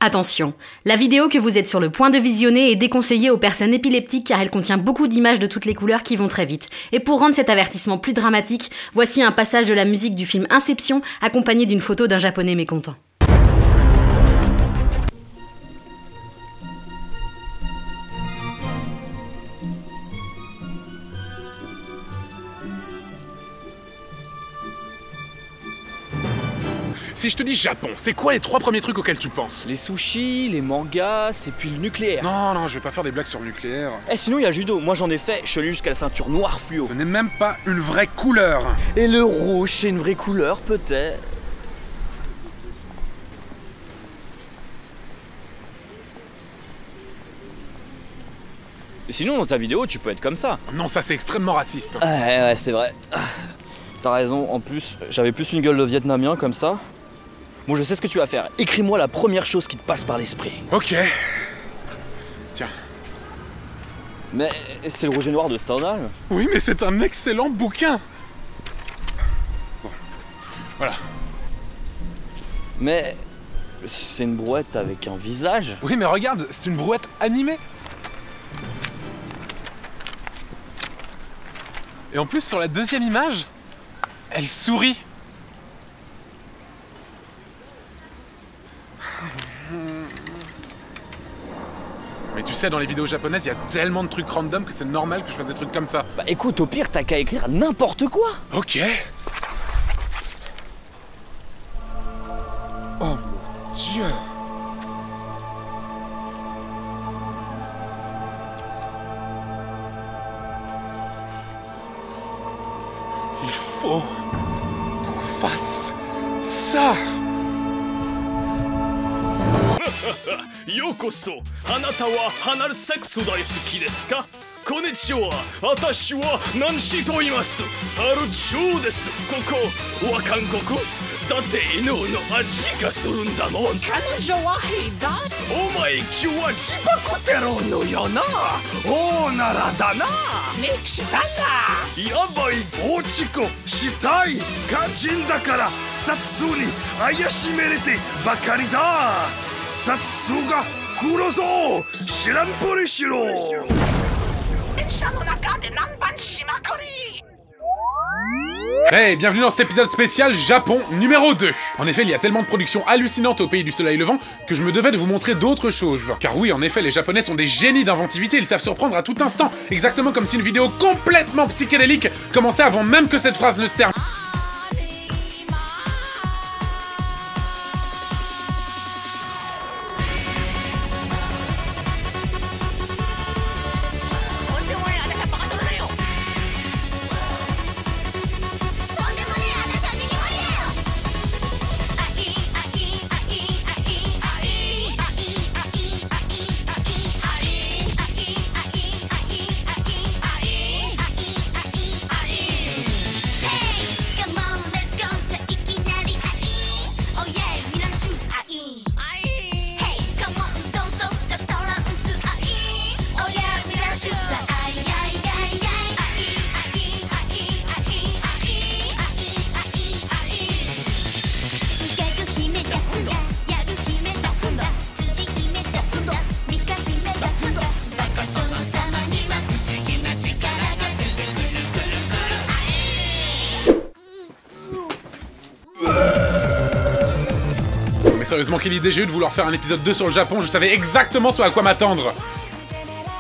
Attention, la vidéo que vous êtes sur le point de visionner est déconseillée aux personnes épileptiques car elle contient beaucoup d'images de toutes les couleurs qui vont très vite. Et pour rendre cet avertissement plus dramatique, voici un passage de la musique du film Inception accompagné d'une photo d'un japonais mécontent. Si je te dis Japon, c'est quoi les 3 premiers trucs auxquels tu penses? Les sushis, les mangas, et puis le nucléaire. Non, je vais pas faire des blagues sur le nucléaire. Eh sinon il y a le judo, moi j'en ai fait, je suis allé jusqu'à la ceinture noire fluo. Ce n'est même pas une vraie couleur. Et le rouge, c'est une vraie couleur peut-être. Et sinon dans ta vidéo tu peux être comme ça. Non, ça c'est extrêmement raciste. Ouais, c'est vrai. T'as raison, en plus, j'avais plus une gueule de vietnamien comme ça. Bon, je sais ce que tu vas faire. Écris-moi la première chose qui te passe par l'esprit. Ok. Tiens. Mais c'est le rouge et noir de Stendhal. Oui, mais c'est un excellent bouquin. Bon. Voilà. Mais c'est une brouette avec un visage. Oui, mais regarde, c'est une brouette animée. Et en plus, sur la deuxième image, elle sourit. Mais tu sais, dans les vidéos japonaises, il y a tellement de trucs random que c'est normal que je fasse des trucs comme ça. Bah écoute, au pire, t'as qu'à écrire n'importe quoi. Ok. Oh mon Dieu. Il faut qu'on fasse ça. Yokoso, anata wa hanal sexu daisuki desu ka? Konnichiwa, atashi wa Nanshi to imasu. Haru Chou desu. Koko wa Kankoku? Datte inu no aji ga suru n da mon. Kanojo wa hidai. Omae kyou wa Jibakutero no yo na. O nara da na. Nekishi da na. Yabai, ochiko, shitai. Gajin dakara satsu ni ayashimerete bakari da. Satsuga Kurozo Shiranpori Shiro. Hey, bienvenue dans cet épisode spécial Japon numéro 2. En effet, il y a tellement de productions hallucinantes au pays du soleil levant que je me devais de vous montrer d'autres choses. Car oui, en effet, les Japonais sont des génies d'inventivité, ils savent surprendre à tout instant, exactement comme si une vidéo complètement psychédélique commençait avant même que cette phrase ne se termine. Sérieusement, quelle idée j'ai eu de vouloir faire un épisode 2 sur le Japon, je savais exactement ce à quoi m'attendre.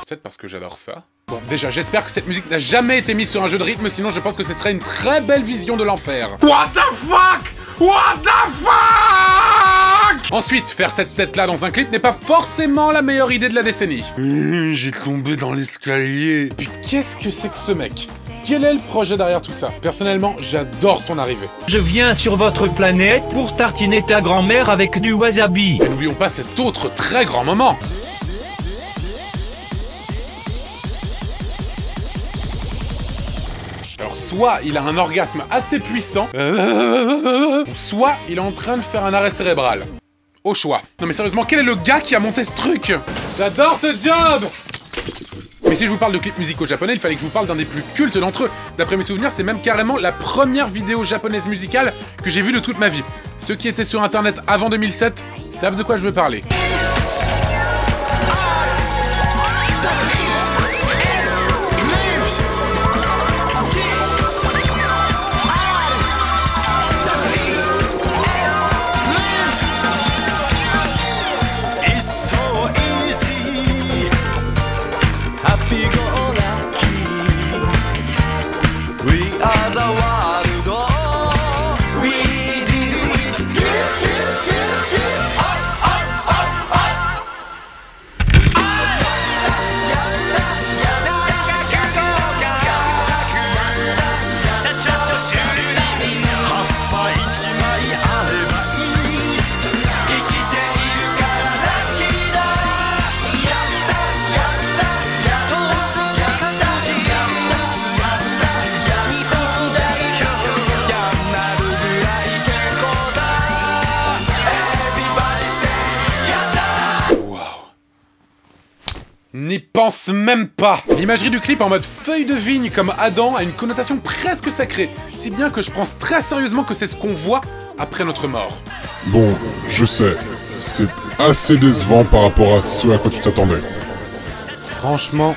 Peut-être parce que j'adore ça. Bon, déjà, j'espère que cette musique n'a jamais été mise sur un jeu de rythme, sinon je pense que ce serait une très belle vision de l'enfer. What the fuck? What the fuck? Ensuite, faire cette tête-là dans un clip n'est pas forcément la meilleure idée de la décennie. J'ai tombé dans l'escalier. Puis qu'est-ce que c'est que ce mec? Quel est le projet derrière tout ça? Personnellement, j'adore son arrivée. Je viens sur votre planète pour tartiner ta grand-mère avec du wasabi. Et n'oublions pas cet autre très grand moment. Alors soit il a un orgasme assez puissant, ou soit il est en train de faire un arrêt cérébral. Au choix. Non mais sérieusement, quel est le gars qui a monté ce truc? J'adore ce job! Mais si je vous parle de clips musicaux japonais, il fallait que je vous parle d'un des plus cultes d'entre eux. D'après mes souvenirs, c'est même carrément la première vidéo japonaise musicale que j'ai vue de toute ma vie. Ceux qui étaient sur internet avant 2007 savent de quoi je veux parler. N'y pense même pas. L'imagerie du clip en mode feuille de vigne comme Adam a une connotation presque sacrée, si bien que je pense très sérieusement que c'est ce qu'on voit après notre mort. Bon, je sais, c'est assez décevant par rapport à ce à quoi tu t'attendais. Franchement,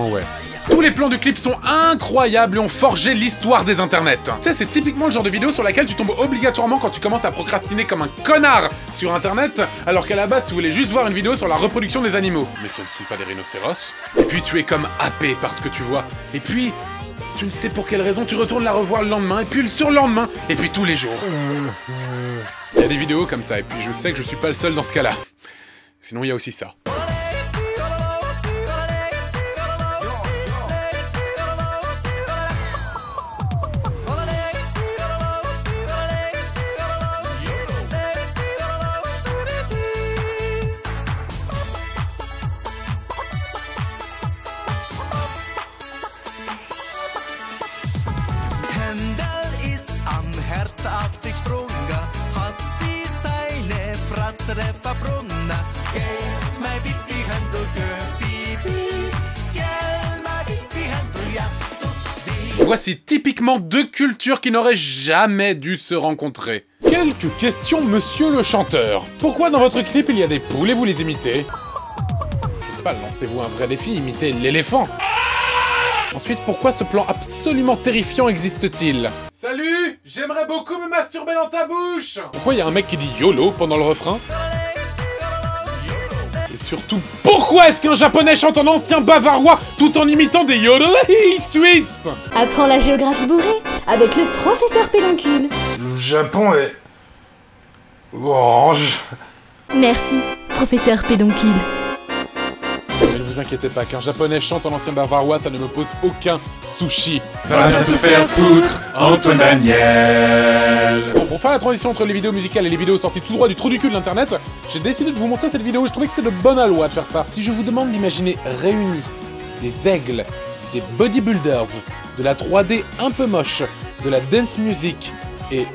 ouais. Tous les plans du clip sont incroyables et ont forgé l'histoire des internets. Tu sais, c'est typiquement le genre de vidéo sur laquelle tu tombes obligatoirement quand tu commences à procrastiner comme un connard sur internet, alors qu'à la base tu voulais juste voir une vidéo sur la reproduction des animaux. Mais ce ne sont pas des rhinocéros. Et puis tu es comme happé par ce que tu vois. Et puis, tu ne sais pour quelle raison, tu retournes la revoir le lendemain, et puis le surlendemain, et puis tous les jours. Il y a des vidéos comme ça, et puis je sais que je suis pas le seul dans ce cas-là. Sinon, il y a aussi ça. Voici typiquement deux cultures qui n'auraient jamais dû se rencontrer. Quelques questions, monsieur le chanteur. Pourquoi dans votre clip il y a des poules et vous les imitez? Je sais pas, lancez-vous un vrai défi, imitez l'éléphant. Ensuite, pourquoi ce plan absolument terrifiant existe-t-il? Salut! J'aimerais beaucoup me masturber dans ta bouche! Pourquoi il y a un mec qui dit YOLO pendant le refrain? Et surtout, pourquoi est-ce qu'un japonais chante en ancien bavarois tout en imitant des yodelais suisses? Apprends la géographie bourrée avec le professeur Pédoncule. Le Japon est... orange. Merci, professeur Pédoncule. Mais ne vous inquiétez pas, qu'un japonais chante en ancien bavarois, ça ne me pose aucun souci. Va bien te faire foutre, Antoine Daniel. Bon, pour faire la transition entre les vidéos musicales et les vidéos sorties tout droit du trou du cul de l'internet, j'ai décidé de vous montrer cette vidéo. Je trouvais que c'est de bonne loi de faire ça. Si je vous demande d'imaginer réunis des aigles, des bodybuilders, de la 3D un peu moche, de la dance music et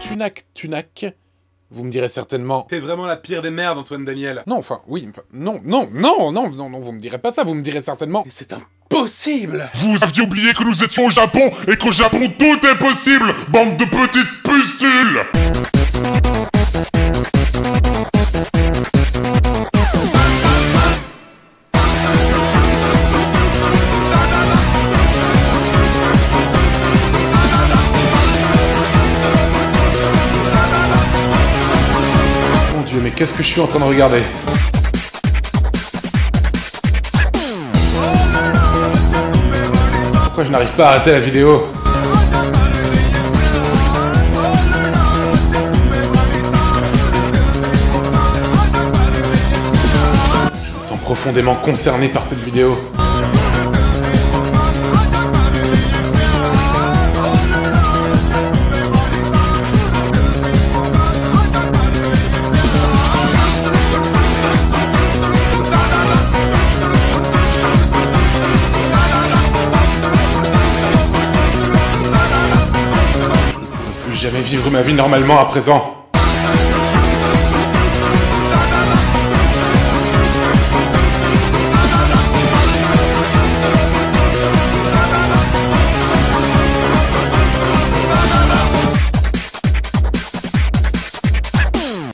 tunac, vous me direz certainement... T'es vraiment la pire des merdes, Antoine Daniel. Non, enfin, oui, enfin, non, vous me direz pas ça, vous me direz certainement... Mais c'est impossible. Vous aviez oublié que nous étions au Japon et qu'au Japon tout est possible, bande de petites pustules. Mais qu'est-ce que je suis en train de regarder? Pourquoi je n'arrive pas à arrêter la vidéo? Je me sens profondément concerné par cette vidéo. Jamais vivre ma vie normalement à présent.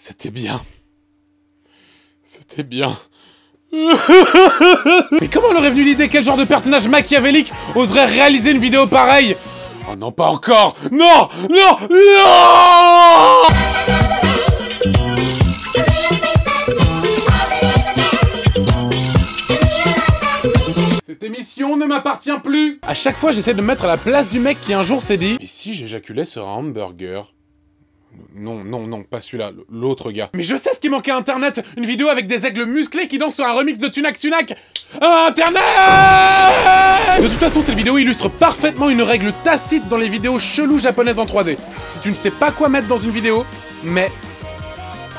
C'était bien. C'était bien. Mais comment leur est venue l'idée? Quel genre de personnage machiavélique oserait réaliser une vidéo pareille? Oh non, pas encore! Non! Non! Non! Cette émission ne m'appartient plus! À chaque fois, j'essaie de me mettre à la place du mec qui un jour s'est dit... Et si j'éjaculais sur un hamburger? Non, pas celui-là, l'autre gars. Mais je sais ce qui manquait à Internet! Une vidéo avec des aigles musclés qui dansent sur un remix de Tunac! Internet! De toute façon, cette vidéo illustre parfaitement une règle tacite dans les vidéos cheloues japonaises en 3D. Si tu ne sais pas quoi mettre dans une vidéo, mets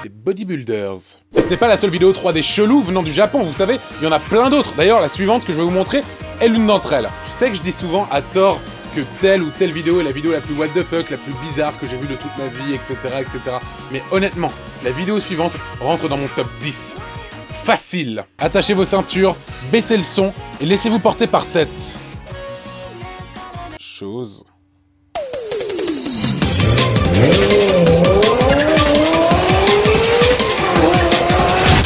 des bodybuilders. Et ce n'est pas la seule vidéo 3D chelou venant du Japon, vous savez, il y en a plein d'autres. D'ailleurs, la suivante que je vais vous montrer est l'une d'entre elles. Je sais que je dis souvent à tort que telle ou telle vidéo est la vidéo la plus what the fuck, la plus bizarre que j'ai vue de toute ma vie, etc., etc. Mais honnêtement, la vidéo suivante rentre dans mon top 10. facile. Attachez vos ceintures, baissez le son et laissez-vous porter par cette... chose.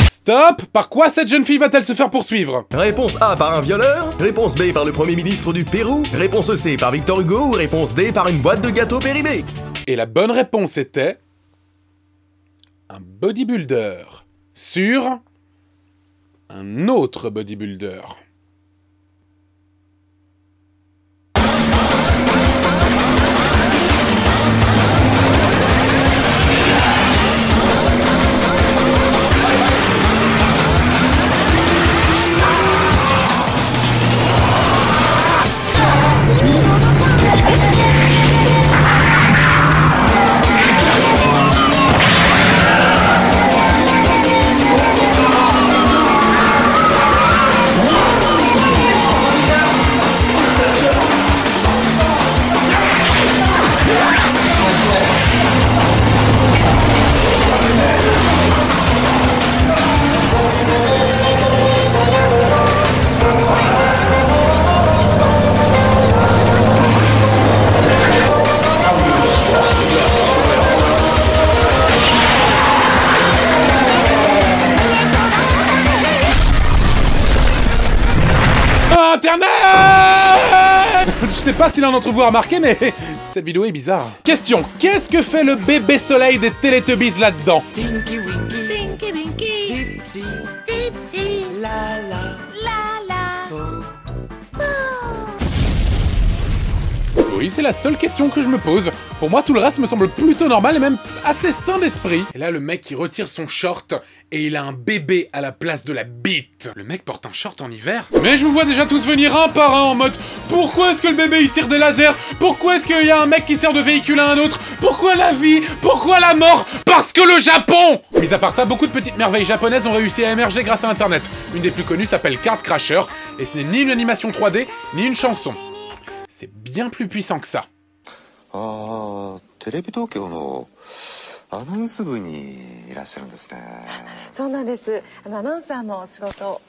Stop! Par quoi cette jeune fille va-t-elle se faire poursuivre? Réponse A par un violeur, réponse B par le premier ministre du Pérou, réponse C par Victor Hugo ou réponse D par une boîte de gâteaux périmés. Et la bonne réponse était... un bodybuilder. Sur... un autre bodybuilder. Internet! Je sais pas si l'un d'entre vous a remarqué, mais cette vidéo est bizarre. Question, qu'est-ce que fait le bébé soleil des Teletubbies là-dedans? Tinky Winky, Tinky Winky, Dipsy, Dipsy, la la, la la, oh. Oui, c'est la seule question que je me pose. Pour moi, tout le reste me semble plutôt normal et même assez sain d'esprit. Et là, le mec, il retire son short et il a un bébé à la place de la bite. Le mec porte un short en hiver. Mais je vous vois déjà tous venir un par un en mode « Pourquoi est-ce que le bébé, il tire des lasers? Pourquoi est-ce qu'il y a un mec qui sert de véhicule à un autre? Pourquoi la vie? Pourquoi la mort? Parce que le Japon !» Mis à part ça, beaucoup de petites merveilles japonaises ont réussi à émerger grâce à Internet. Une des plus connues s'appelle Card Crasher, et ce n'est ni une animation 3D, ni une chanson. C'est bien plus puissant que ça. Ah, Télé Tokyoのアナウンス部にいらっしゃるんですね。そうなんです。アナウンサーの仕事を。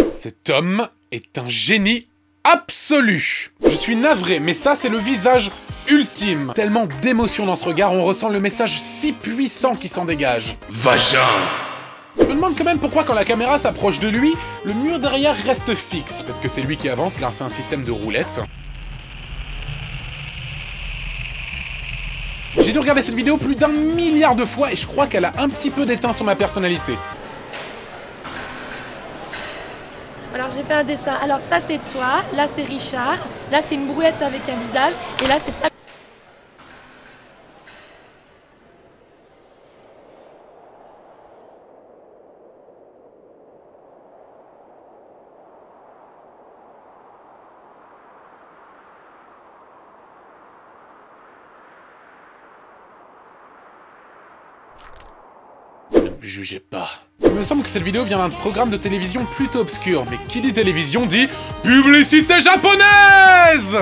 Cet homme est un génie absolu. Je suis navré, mais ça, c'est le visage ultime. Tellement d'émotion dans ce regard, on ressent le message si puissant qui s'en dégage. Vagin! Je me demande quand même pourquoi, quand la caméra s'approche de lui, le mur derrière reste fixe. Peut-être que c'est lui qui avance grâce à un système de roulettes. J'ai dû regarder cette vidéo plus d'1 milliard de fois et je crois qu'elle a un petit peu déteint sur ma personnalité. Alors j'ai fait un dessin. Alors ça c'est toi, là c'est Richard, là c'est une brouette avec un visage, et là c'est ça. Ne me jugez pas. Il me semble que cette vidéo vient d'un programme de télévision plutôt obscur, mais qui dit télévision dit publicité japonaise!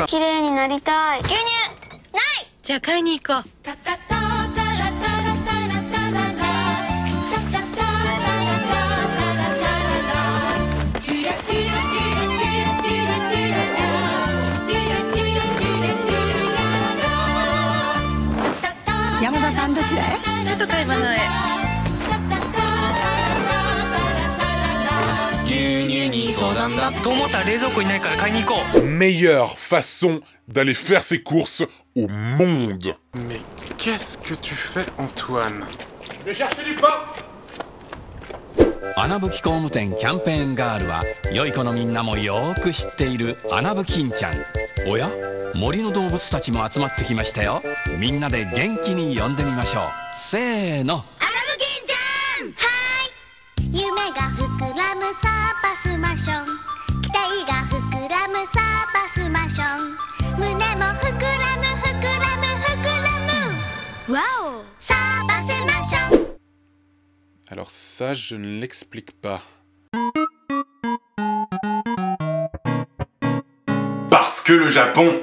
Meilleure façon d'aller faire ses courses au monde. Mais qu'est-ce que tu fais, Antoine? Je vais chercher du pain! 穴吹き工務店キャンペーンガールは良い子のみんなもよーく知っている穴吹きんちゃん。おや、森の動物たちも集まってきましたよ。みんなで元気に呼んでみましょう。せーの。穴吹きんちゃん、はい。夢が膨らむサーバスマション。期待が膨らむサーバスマション。胸も膨らむ膨らむ膨らむ。わお、サーバスマション。Alors ça, je ne l'explique pas. Parce que le Japon...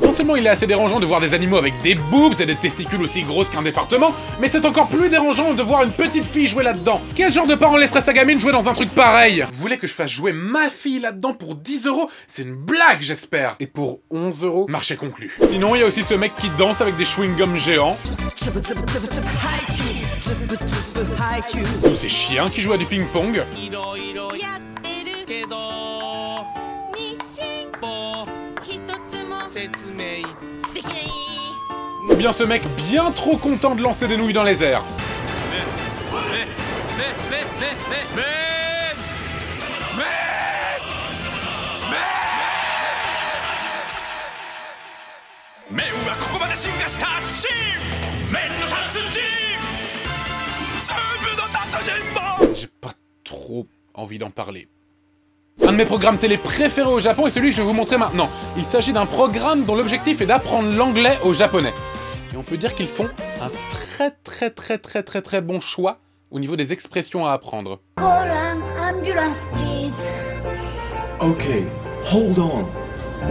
Non seulement il est assez dérangeant de voir des animaux avec des boobs et des testicules aussi grosses qu'un département, mais c'est encore plus dérangeant de voir une petite fille jouer là-dedans. Quel genre de parent laisserait sa gamine jouer dans un truc pareil? Vous voulez que je fasse jouer ma fille là-dedans pour 10 €? C'est une blague, j'espère. Et pour 11 €, marché conclu. Sinon, il y a aussi ce mec qui danse avec des chewing-gums géants. Ou ces chiens qui jouent à du ping-pong. Ou bien ce mec bien trop content de lancer des nouilles dans les airs. J'ai pas trop envie d'en parler. Un de mes programmes télé préférés au Japon est celui que je vais vous montrer maintenant. Il s'agit d'un programme dont l'objectif est d'apprendre l'anglais aux japonais. Et on peut dire qu'ils font un très bon choix au niveau des expressions à apprendre. Call an ambulance, please. Okay, hold on.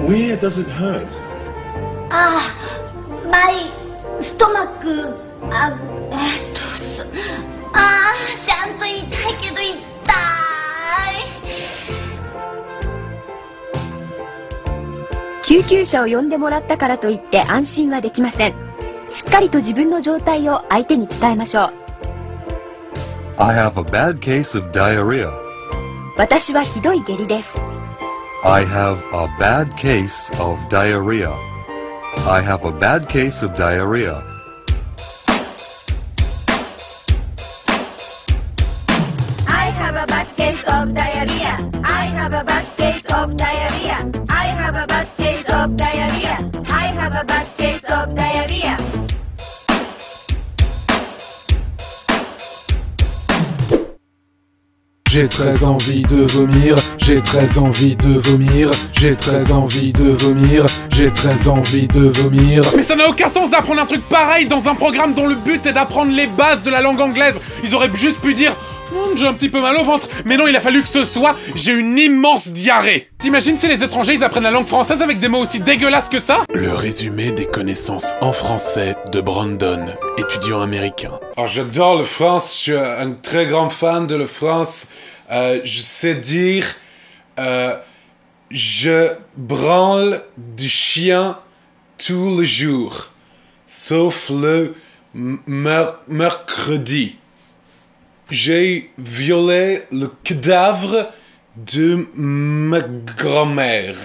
Where does it hurt? Ah, my stomach. ちゃんと痛いけど痛い。救急車を呼んでもらったからといって安心はできません。しっかりと自分の状態を相手に伝えましょう。I have a bad case of diarrhea. 私はひどい下痢です。I have a bad case of diarrhea. I have a bad case of diarrhea. I have a bad case of diarrhea. I have a bad case of diarrhea. I have a bad case of diarrhea. I have a bad case of diarrhea. J'ai très envie de vomir, j'ai très envie de vomir, j'ai très envie de vomir, j'ai très envie de vomir. Mais ça n'a aucun sens d'apprendre un truc pareil dans un programme dont le but est d'apprendre les bases de la langue anglaise. Ils auraient juste pu dire j'ai un petit peu mal au ventre. Mais non, il a fallu que ce soit j'ai une immense diarrhée. T'imagines si les étrangers ils apprennent la langue française avec des mots aussi dégueulasses que ça? Le résumé des connaissances en français de Brandon, étudiant américain. Alors j'adore le France, je suis un très grand fan de la France. Je sais dire je branle du chien tous les jours, sauf le mercredi. J'ai violé le cadavre de ma grand-mère.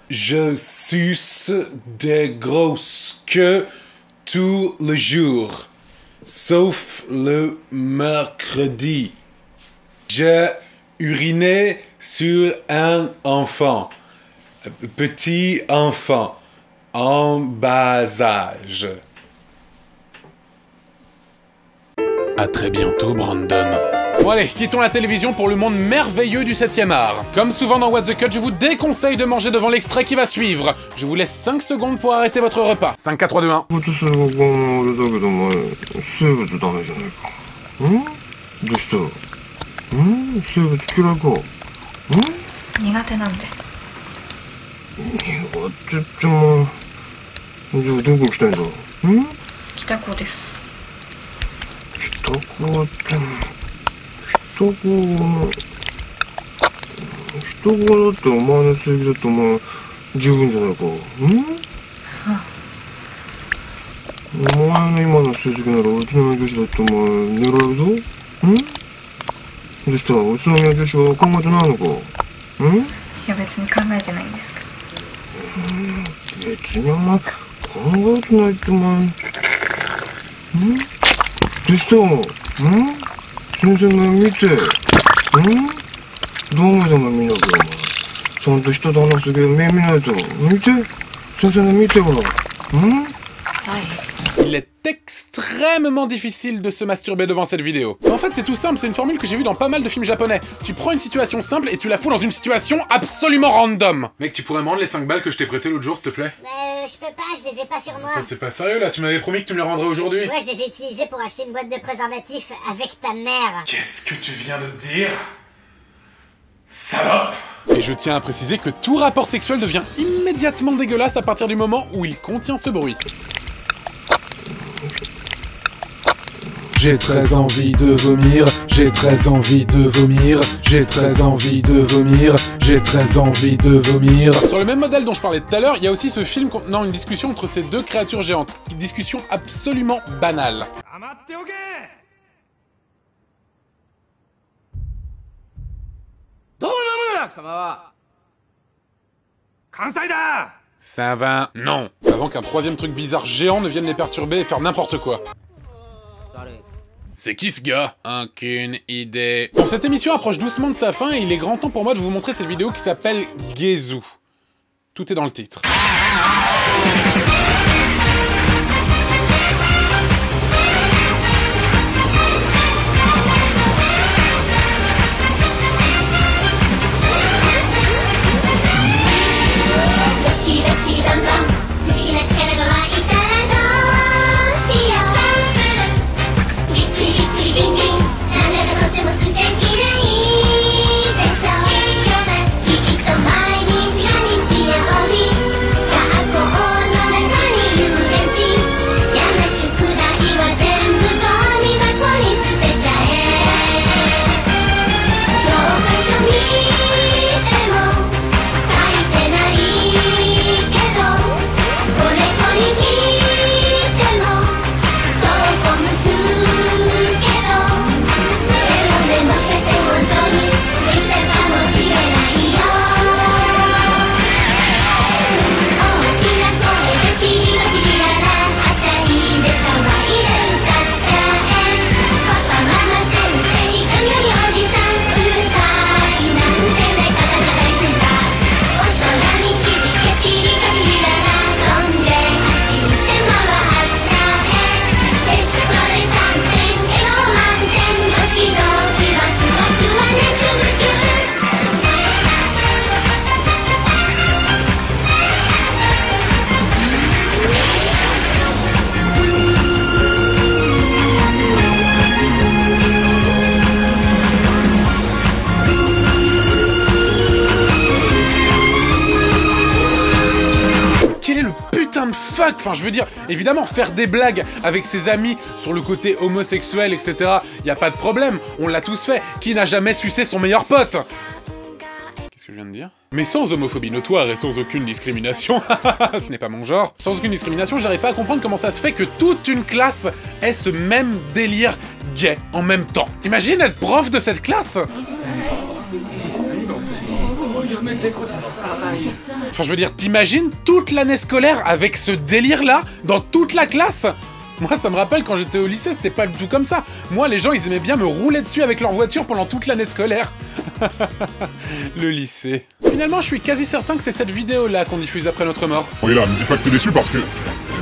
Je suce des grosses queues tous les jours, sauf le mercredi. J'ai uriné sur un enfant, petit enfant, en bas âge. À très bientôt, Brandon. Bon allez, quittons la télévision pour le monde merveilleux du 7e art. Comme souvent dans What's the Cut, je vous déconseille de manger devant l'extrait qui va suivre. Je vous laisse 5 secondes pour arrêter votre repas. 5, 4, 3, 2, 1. どうした？先生が見て。ダメダメ見なきゃお前。ちゃんと人と話すけど目見ないと。見て。先生が見てほら。Il est extrêmement difficile de se masturber devant cette vidéo. En fait, c'est tout simple, c'est une formule que j'ai vue dans pas mal de films japonais. Tu prends une situation simple et tu la fous dans une situation absolument random. Mec, tu pourrais me rendre les 5 balles que je t'ai prêtées l'autre jour, s'il te plaît? Je peux pas, je les ai pas sur moi. T'es pas sérieux là? Tu m'avais promis que tu me les rendrais aujourd'hui. Ouais, je les ai utilisés pour acheter une boîte de préservatifs avec ta mère. Qu'est-ce que tu viens de dire? Salope! Et je tiens à préciser que tout rapport sexuel devient immédiatement dégueulasse à partir du moment où il contient ce bruit. J'ai très envie de vomir, j'ai très envie de vomir, j'ai très envie de vomir, j'ai très envie de vomir. Sur le même modèle dont je parlais tout à l'heure, il y a aussi ce film contenant une discussion entre ces deux créatures géantes. Une discussion absolument banale. Ça va, non. Avant qu'un troisième truc bizarre géant ne vienne les perturber et faire n'importe quoi. C'est qui ce gars? Aucune idée. Bon, cette émission approche doucement de sa fin et il est grand temps pour moi de vous montrer cette vidéo qui s'appelle Gezu. Tout est dans le titre. Fuck, enfin je veux dire, évidemment, faire des blagues avec ses amis sur le côté homosexuel, etc., y a pas de problème, on l'a tous fait. Qui n'a jamais sucé son meilleur pote? Qu'est-ce que je viens de dire? Mais sans homophobie notoire et sans aucune discrimination, ce n'est pas mon genre, sans aucune discrimination, j'arrive pas à comprendre comment ça se fait que toute une classe ait ce même délire gay en même temps. T'imagines être prof de cette classe? Enfin, je veux dire, t'imagines toute l'année scolaire avec ce délire-là dans toute la classe? Moi, ça me rappelle quand j'étais au lycée, c'était pas du tout comme ça. Moi, les gens, ils aimaient bien me rouler dessus avec leur voiture pendant toute l'année scolaire. Le lycée. Finalement, je suis quasi certain que c'est cette vidéo-là qu'on diffuse après notre mort. Oui, là, me dis pas que t'es déçu parce que...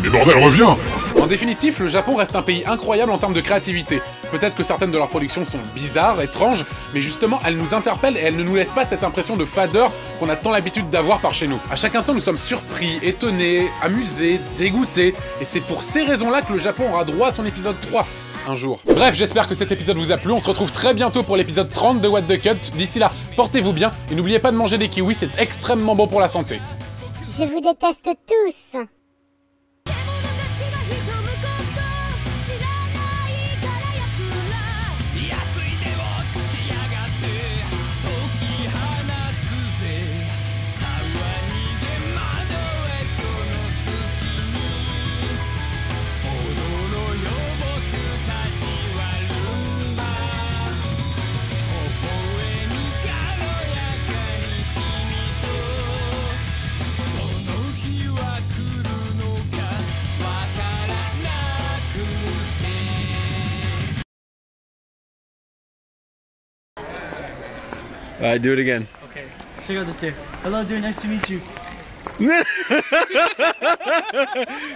Mais bordel, reviens! En définitif, le Japon reste un pays incroyable en termes de créativité. Peut-être que certaines de leurs productions sont bizarres, étranges, mais justement, elles nous interpellent et elles ne nous laissent pas cette impression de fadeur qu'on a tant l'habitude d'avoir par chez nous. À chaque instant, nous sommes surpris, étonnés, amusés, dégoûtés, et c'est pour ces raisons-là que le Japon aura droit à son épisode 3. Un jour. Bref, j'espère que cet épisode vous a plu, on se retrouve très bientôt pour l'épisode 30 de What the Cut. D'ici là, portez-vous bien, et n'oubliez pas de manger des kiwis, c'est extrêmement bon pour la santé. Je vous déteste tous.「その日は来る」Alright, do it again. Okay. Check out this deer. Hello, dear. Nice to meet you.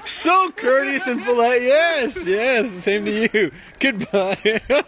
So courteous and polite. Yes, yes. Same to you. Goodbye.